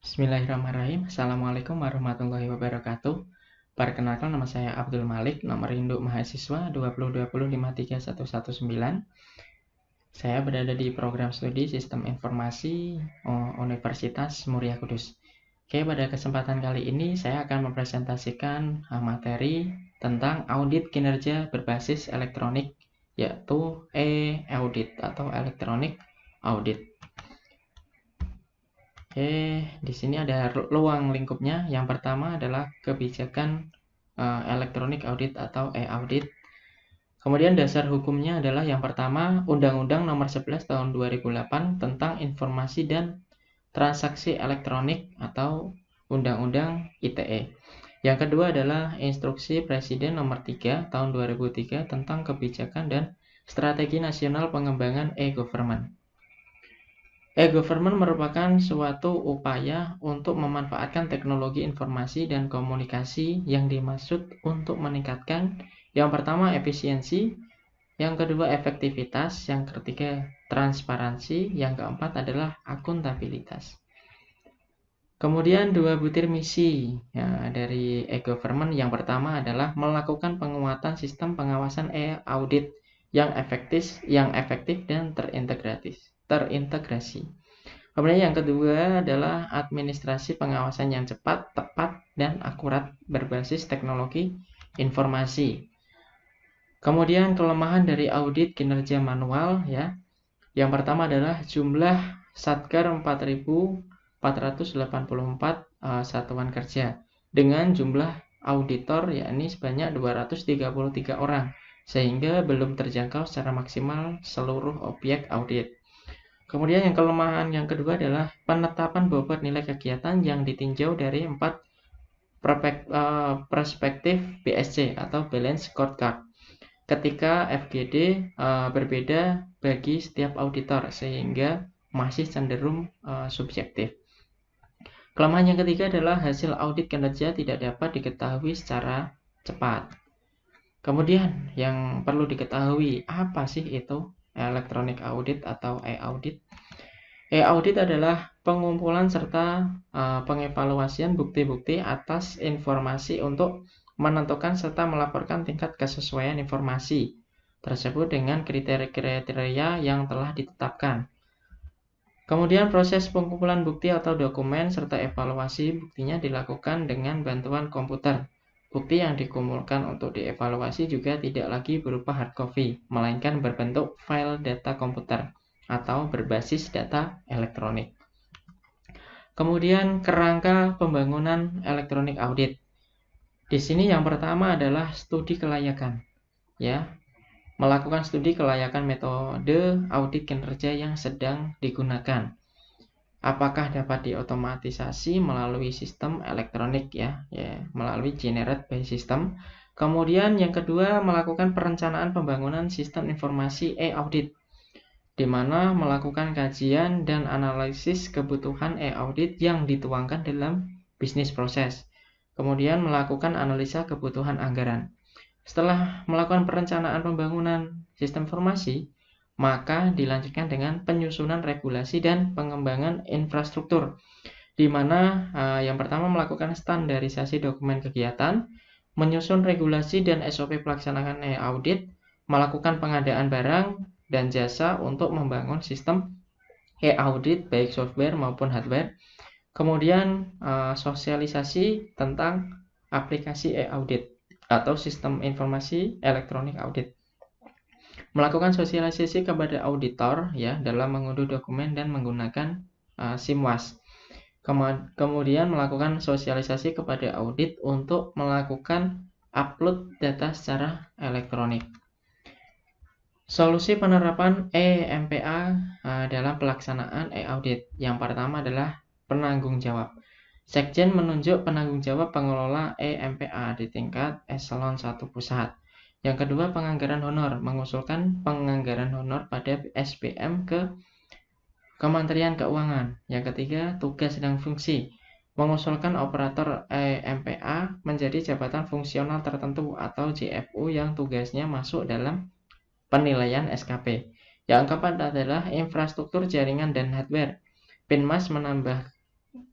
Bismillahirrahmanirrahim. Assalamualaikum warahmatullahi wabarakatuh. Perkenalkan, nama saya Abdul Malik, nomor induk mahasiswa 2020531119. Saya berada di program studi Sistem Informasi Universitas Muria Kudus. Oke, pada kesempatan kali ini saya akan mempresentasikan materi tentang audit kinerja berbasis elektronik, yaitu e-audit atau electronic audit. Oke, di sini ada ruang lingkupnya. Yang pertama adalah kebijakan electronic audit atau e-audit. Kemudian dasar hukumnya adalah yang pertama Undang-Undang Nomor 11 Tahun 2008 tentang Informasi dan Transaksi Elektronik atau Undang-Undang ITE. Yang kedua adalah Instruksi Presiden Nomor 3 Tahun 2003 tentang Kebijakan dan Strategi Nasional Pengembangan e-Government. E-government merupakan suatu upaya untuk memanfaatkan teknologi informasi dan komunikasi yang dimaksud untuk meningkatkan yang pertama efisiensi, yang kedua efektivitas, yang ketiga transparansi, yang keempat adalah akuntabilitas. Kemudian dua butir misi dari e-government. Yang pertama adalah melakukan penguatan sistem pengawasan e-audit yang efektif dan terintegrasi. Kemudian yang kedua adalah administrasi pengawasan yang cepat, tepat, dan akurat berbasis teknologi informasi. Kemudian kelemahan dari audit kinerja manual ya. Yang pertama adalah jumlah satker 4.484 satuan kerja dengan jumlah auditor yakni sebanyak 233 orang sehingga belum terjangkau secara maksimal seluruh objek audit. Kemudian yang kelemahan yang kedua adalah penetapan bobot nilai kegiatan yang ditinjau dari 4 perspektif BSC atau Balance Scorecard. Ketika FGD berbeda bagi setiap auditor sehingga masih cenderung subjektif. Kelemahan yang ketiga adalah hasil audit kinerja tidak dapat diketahui secara cepat. Kemudian yang perlu diketahui, apa sih itu electronic audit atau e-audit? E-audit adalah pengumpulan serta pengevaluasian bukti-bukti atas informasi untuk menentukan serta melaporkan tingkat kesesuaian informasi tersebut dengan kriteria yang telah ditetapkan. Kemudian proses pengumpulan bukti atau dokumen serta evaluasi buktinya dilakukan dengan bantuan komputer. Bukti yang dikumpulkan untuk dievaluasi juga tidak lagi berupa hard copy, melainkan berbentuk file data komputer atau berbasis data elektronik. Kemudian kerangka pembangunan elektronik audit. Di sini yang pertama adalah studi kelayakan. Ya, melakukan studi kelayakan metode audit kinerja yang sedang digunakan. Apakah dapat diotomatisasi melalui sistem elektronik ya, melalui generate by system. Kemudian yang kedua melakukan perencanaan pembangunan sistem informasi e-audit, di mana melakukan kajian dan analisis kebutuhan e-audit yang dituangkan dalam bisnis proses. Kemudian melakukan analisa kebutuhan anggaran. Setelah melakukan perencanaan pembangunan sistem informasi, maka dilanjutkan dengan penyusunan regulasi dan pengembangan infrastruktur, di mana yang pertama melakukan standarisasi dokumen kegiatan, menyusun regulasi dan SOP pelaksanaan e-audit, melakukan pengadaan barang dan jasa untuk membangun sistem e-audit baik software maupun hardware, kemudian sosialisasi tentang aplikasi e-audit atau sistem informasi elektronik audit. Melakukan sosialisasi kepada auditor ya dalam mengunduh dokumen dan menggunakan SIMWAS. Kemudian melakukan sosialisasi kepada audit untuk melakukan upload data secara elektronik. Solusi penerapan e-MPA dalam pelaksanaan e-audit. Yang pertama adalah penanggung jawab. Sekjen menunjuk penanggung jawab pengelola e-MPA di tingkat eselon 1 pusat. Yang kedua, penganggaran honor, mengusulkan penganggaran honor pada SPM ke Kementerian Keuangan. Yang ketiga, tugas dan fungsi, mengusulkan operator e-MPA menjadi jabatan fungsional tertentu atau JFU yang tugasnya masuk dalam penilaian SKP. Yang keempat adalah infrastruktur jaringan dan hardware. Pinmas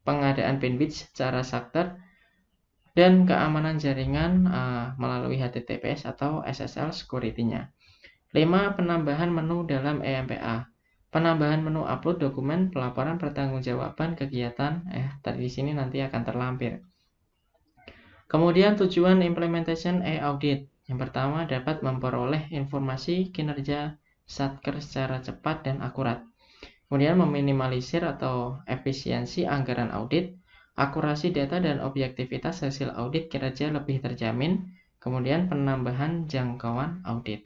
pengadaan bandwidth secara sakter, dan keamanan jaringan melalui HTTPS atau SSL security-nya. 5. Penambahan menu dalam EMPA. Penambahan menu upload dokumen, pelaporan, pertanggungjawaban kegiatan. Di sini nanti akan terlampir. Kemudian tujuan implementation e-audit. Yang pertama, dapat memperoleh informasi kinerja Satker secara cepat dan akurat. Kemudian meminimalisir atau efisiensi anggaran audit, akurasi data dan objektivitas hasil audit kinerja lebih terjamin. Kemudian penambahan jangkauan audit.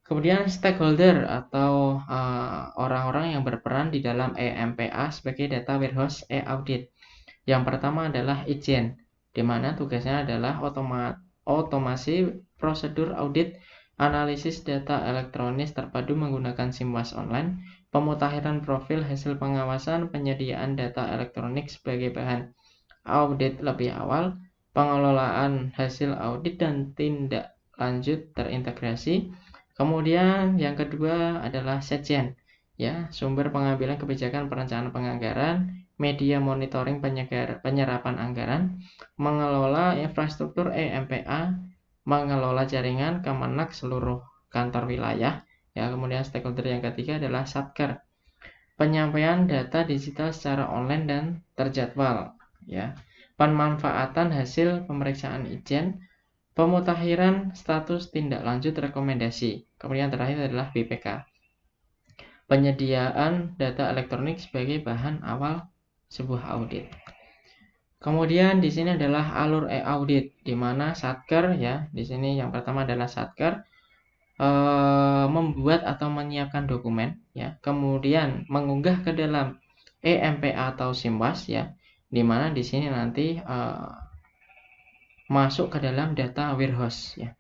Kemudian stakeholder atau orang-orang yang berperan di dalam EMPA sebagai data warehouse e-audit. Yang pertama adalah Ijen, di mana tugasnya adalah otomasi prosedur audit, analisis data elektronis terpadu menggunakan SIMWAS online, pemutahiran profil hasil pengawasan, penyediaan data elektronik sebagai bahan audit lebih awal, pengelolaan hasil audit dan tindak lanjut terintegrasi. Kemudian yang kedua adalah Setjen, ya, sumber pengambilan kebijakan perencanaan penganggaran, media monitoring penyerapan anggaran, mengelola infrastruktur EMPA, mengelola jaringan Kemenak seluruh kantor wilayah. Ya, kemudian stakeholder yang ketiga adalah Satker, penyampaian data digital secara online dan terjadwal. Ya, pemanfaatan hasil pemeriksaan Ijen, pemutakhiran status tindak lanjut rekomendasi. Kemudian terakhir adalah BPK, penyediaan data elektronik sebagai bahan awal sebuah audit. Kemudian di sini adalah alur e-audit, di mana Satker, ya, di sini yang pertama adalah Satker membuat atau menyiapkan dokumen, ya, kemudian mengunggah ke dalam EMPA atau SIMWAS, ya, di mana di sini nanti masuk ke dalam data warehouse, ya.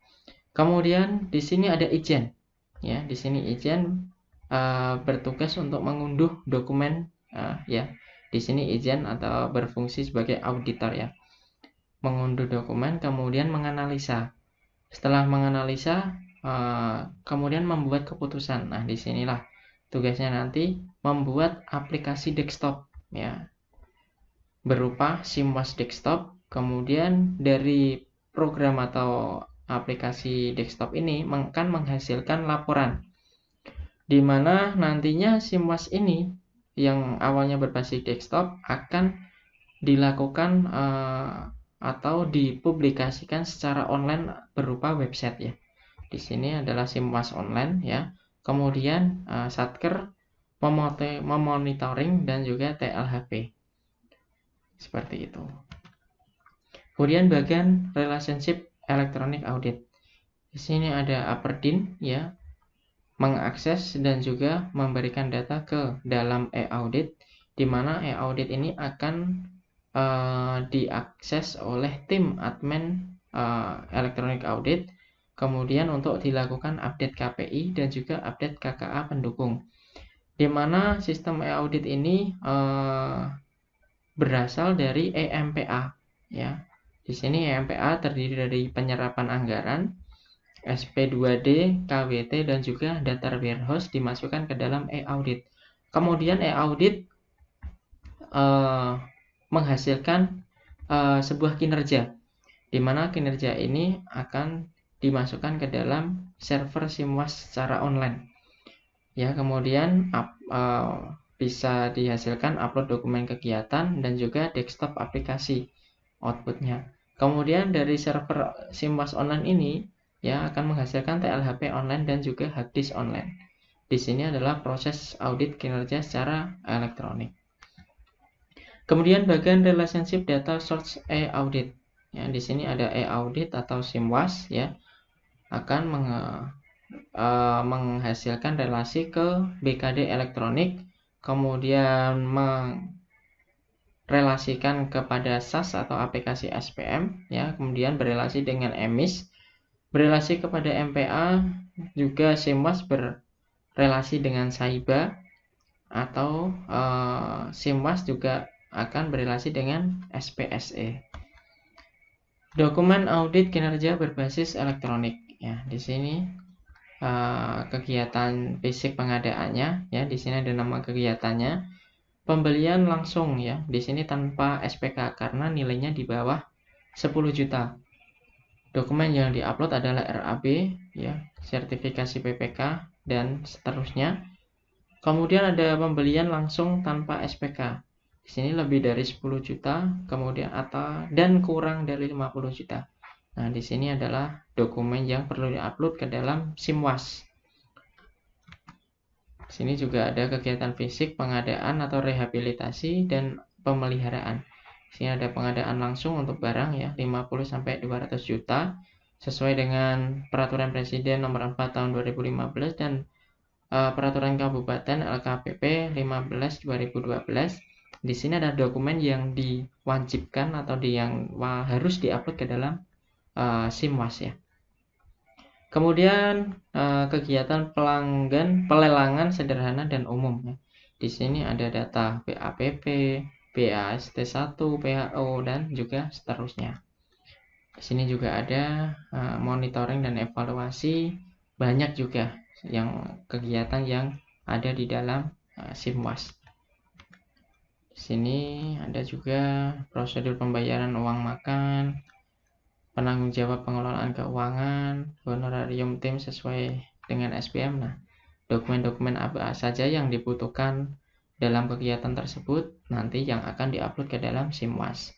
Kemudian di sini ada Ijen, ya, di sini Ijen bertugas untuk mengunduh dokumen, ya. Di sini Ijen atau berfungsi sebagai auditor, ya, mengunduh dokumen, kemudian menganalisa. Setelah menganalisa, kemudian membuat keputusan. Nah, disinilah tugasnya nanti membuat aplikasi desktop, ya, berupa SIMWAS desktop. Kemudian dari program atau aplikasi desktop ini akan menghasilkan laporan, di mana nantinya SIMWAS ini yang awalnya berbasis desktop akan dilakukan atau dipublikasikan secara online berupa website, ya. Di sini adalah SIMWAS online, ya. Kemudian Satker memonitoring dan juga TLHP. Seperti itu. Kemudian bagian relationship electronic audit. Di sini ada Aperdin, ya, mengakses dan juga memberikan data ke dalam e-audit, di mana e-audit ini akan diakses oleh tim admin electronic audit, kemudian untuk dilakukan update KPI dan juga update KKA pendukung, di mana sistem e-audit ini berasal dari EMPA, ya. Di sini EMPA terdiri dari penyerapan anggaran, SP2D, KWT, dan juga data warehouse dimasukkan ke dalam e-audit. Kemudian e-audit menghasilkan sebuah kinerja, di mana kinerja ini akan dimasukkan ke dalam server SIMWAS secara online, ya. Kemudian bisa dihasilkan upload dokumen kegiatan dan juga desktop aplikasi outputnya. Kemudian dari server SIMWAS online ini, ya, akan menghasilkan TLHP online dan juga harddisk online. Di sini adalah proses audit kinerja secara elektronik. Kemudian bagian relationship data source e-audit, ya, di sini ada e-audit atau SIMWAS, ya, akan menghasilkan relasi ke BKD elektronik, kemudian merelasikan kepada SAS atau aplikasi SPM, ya, kemudian berelasi dengan EMIS, berelasi kepada MPA, juga SIMWAS berelasi dengan SAIBA, atau SIMWAS juga akan berelasi dengan SPSE. Dokumen audit kinerja berbasis elektronik, ya, di sini kegiatan fisik pengadaannya, ya, di sini ada nama kegiatannya. pembelian langsung ya. Di sini tanpa SPK karena nilainya di bawah 10 juta. Dokumen yang diupload adalah RAB ya, sertifikasi PPK dan seterusnya. Kemudian ada pembelian langsung tanpa SPK. Di sini lebih dari 10 juta, kemudian dan kurang dari 50 juta. Nah, di sini adalah dokumen yang perlu diupload ke dalam SIMWAS. Di sini juga ada kegiatan fisik, pengadaan atau rehabilitasi dan pemeliharaan. Di sini ada pengadaan langsung untuk barang ya, 50 sampai 200 juta sesuai dengan Peraturan Presiden Nomor 4 Tahun 2015 dan Peraturan Kabupaten LKPP 15/2012. Di sini ada dokumen yang diwajibkan atau yang harus diupload ke dalam SIMWAS ya. Kemudian kegiatan pelelangan sederhana dan umum ya. Di sini ada data BAPP, BAST1, PHO dan juga seterusnya. Di sini juga ada monitoring dan evaluasi, banyak juga yang kegiatan yang ada di dalam SIMWAS. Di sini ada juga prosedur pembayaran uang makan, penanggung jawab pengelolaan keuangan, honorarium tim sesuai dengan SPM. Nah, dokumen-dokumen apa saja yang dibutuhkan dalam kegiatan tersebut nanti yang akan diupload ke dalam SIMWAS.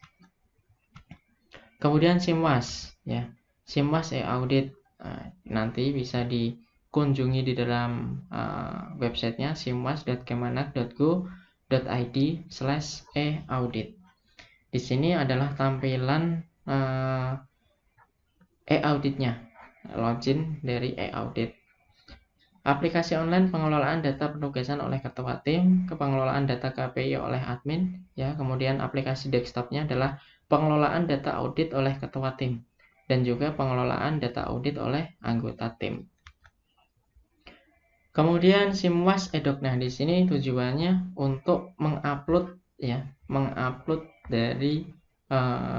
Kemudian SIMWAS ya. SIMWAS e-audit nanti bisa dikunjungi di dalam websitenya simwas.kemenak.go.id/e-audit. Di sini adalah tampilan e-auditnya, login dari e-audit. Aplikasi online pengelolaan data penugasan oleh ketua tim, pengelolaan data KPI oleh admin, ya. Kemudian aplikasi desktopnya adalah pengelolaan data audit oleh ketua tim dan juga pengelolaan data audit oleh anggota tim. Kemudian SIMWAS e-doc. Nah, di sini tujuannya untuk mengupload dari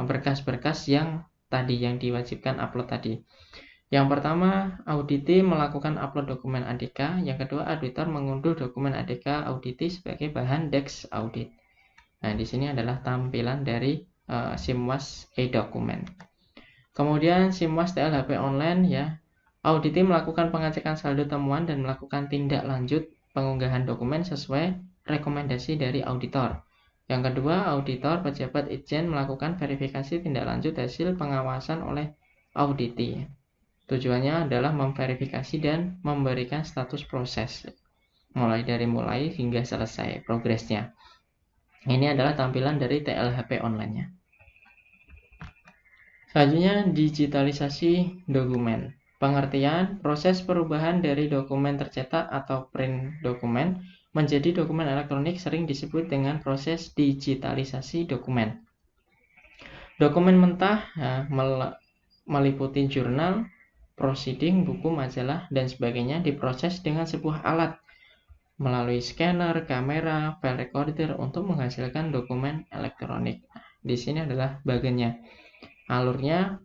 berkas-berkas yang diwajibkan upload tadi. Yang pertama, auditi melakukan upload dokumen ADK. Yang kedua, auditor mengunduh dokumen ADK auditi sebagai bahan Dex audit. Nah, di sini adalah tampilan dari SIMWAS e-dokumen. Kemudian SIMWAS TLHP online ya. Auditi melakukan pengecekan saldo temuan dan melakukan tindak lanjut pengunggahan dokumen sesuai rekomendasi dari auditor. Yang kedua, auditor pejabat Itjen melakukan verifikasi tindak lanjut hasil pengawasan oleh auditi. Tujuannya adalah memverifikasi dan memberikan status proses mulai hingga selesai progresnya. Ini adalah tampilan dari TLHP online-nya. Selanjutnya, digitalisasi dokumen. Pengertian, proses perubahan dari dokumen tercetak atau print dokumen menjadi dokumen elektronik sering disebut dengan proses digitalisasi dokumen. Dokumen mentah meliputi jurnal, proceeding, buku, majalah, dan sebagainya diproses dengan sebuah alat melalui scanner, kamera, file recorder untuk menghasilkan dokumen elektronik. Di sini adalah bagiannya. Alurnya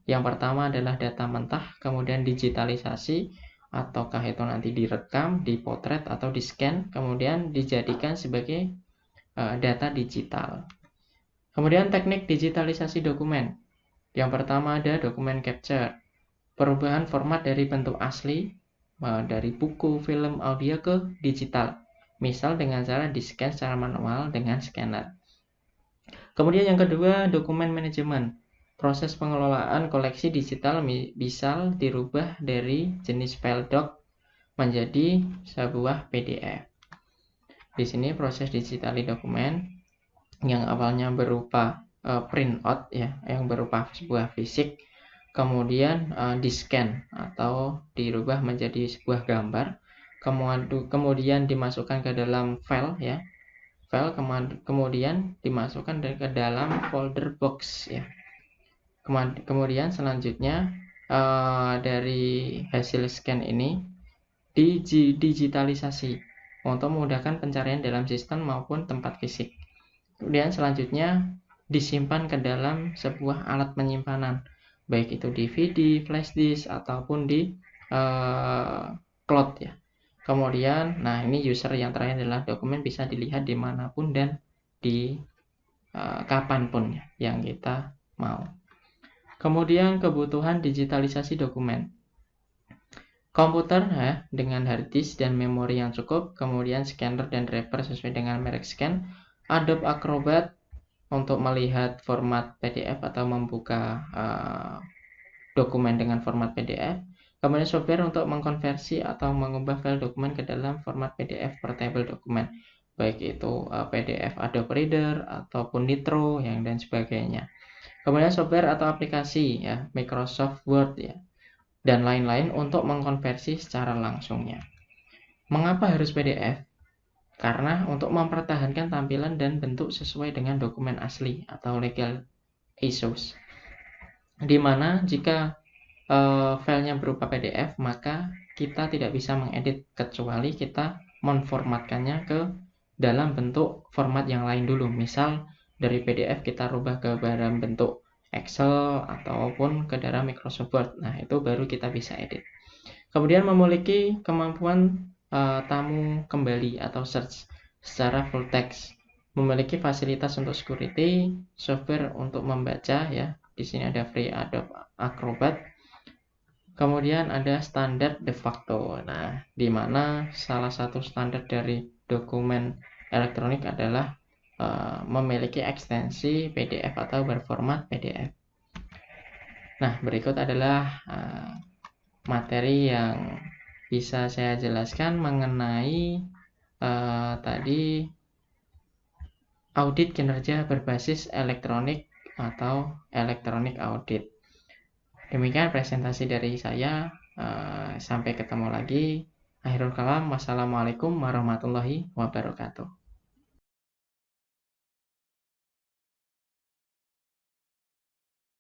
yang pertama adalah data mentah, kemudian digitalisasi, ataukah itu nanti direkam, dipotret, atau di-scan, kemudian dijadikan sebagai data digital. Kemudian teknik digitalisasi dokumen. Yang pertama ada dokumen capture. Perubahan format dari bentuk asli, dari buku, film, audio ke digital. Misal dengan cara di-scan secara manual dengan scanner. Kemudian yang kedua, dokumen manajemen. Proses pengelolaan koleksi digital bisa dirubah dari jenis file doc menjadi sebuah PDF. Di sini proses digitali dokumen yang awalnya berupa printout ya, yang berupa sebuah fisik, kemudian di-scan atau dirubah menjadi sebuah gambar, kemudian dimasukkan ke dalam file ya. Kemudian dimasukkan ke dalam folder box ya. Kemudian selanjutnya dari hasil scan ini digitalisasi untuk memudahkan pencarian dalam sistem maupun tempat fisik. Kemudian selanjutnya disimpan ke dalam sebuah alat penyimpanan, baik itu DVD, flash disk ataupun di cloud ya. Kemudian, nah ini user yang terakhir adalah dokumen bisa dilihat dimanapun dan di kapanpun yang kita mau. Kemudian kebutuhan digitalisasi dokumen. Komputer dengan hard disk dan memori yang cukup, kemudian scanner dan driver sesuai dengan merek scan, Adobe Acrobat untuk melihat format PDF atau membuka dokumen dengan format PDF, kemudian software untuk mengkonversi atau mengubah file dokumen ke dalam format PDF portable dokumen, baik itu PDF Adobe Reader ataupun Nitro dan sebagainya. Kemudian software atau aplikasi Microsoft Word dan lain-lain untuk mengkonversi secara langsungnya. Mengapa harus PDF? Karena untuk mempertahankan tampilan dan bentuk sesuai dengan dokumen asli atau legal issues. Dimana jika filenya berupa PDF, maka kita tidak bisa mengedit kecuali kita menformatkannya ke dalam bentuk format yang lain dulu. Misal dari PDF kita rubah ke dalam bentuk Excel ataupun ke dalam Microsoft Word. Nah, itu baru kita bisa edit. Kemudian memiliki kemampuan tamu kembali atau search secara full text. Memiliki fasilitas untuk security, software untuk membaca Di sini ada free Adobe Acrobat. Kemudian ada standar de facto. Nah, di mana salah satu standar dari dokumen elektronik adalah memiliki ekstensi PDF atau berformat PDF. Nah, berikut adalah materi yang bisa saya jelaskan mengenai tadi audit kinerja berbasis elektronik atau elektronik audit. Demikian presentasi dari saya. Sampai ketemu lagi. Akhirul kalam. Wassalamualaikum warahmatullahi wabarakatuh.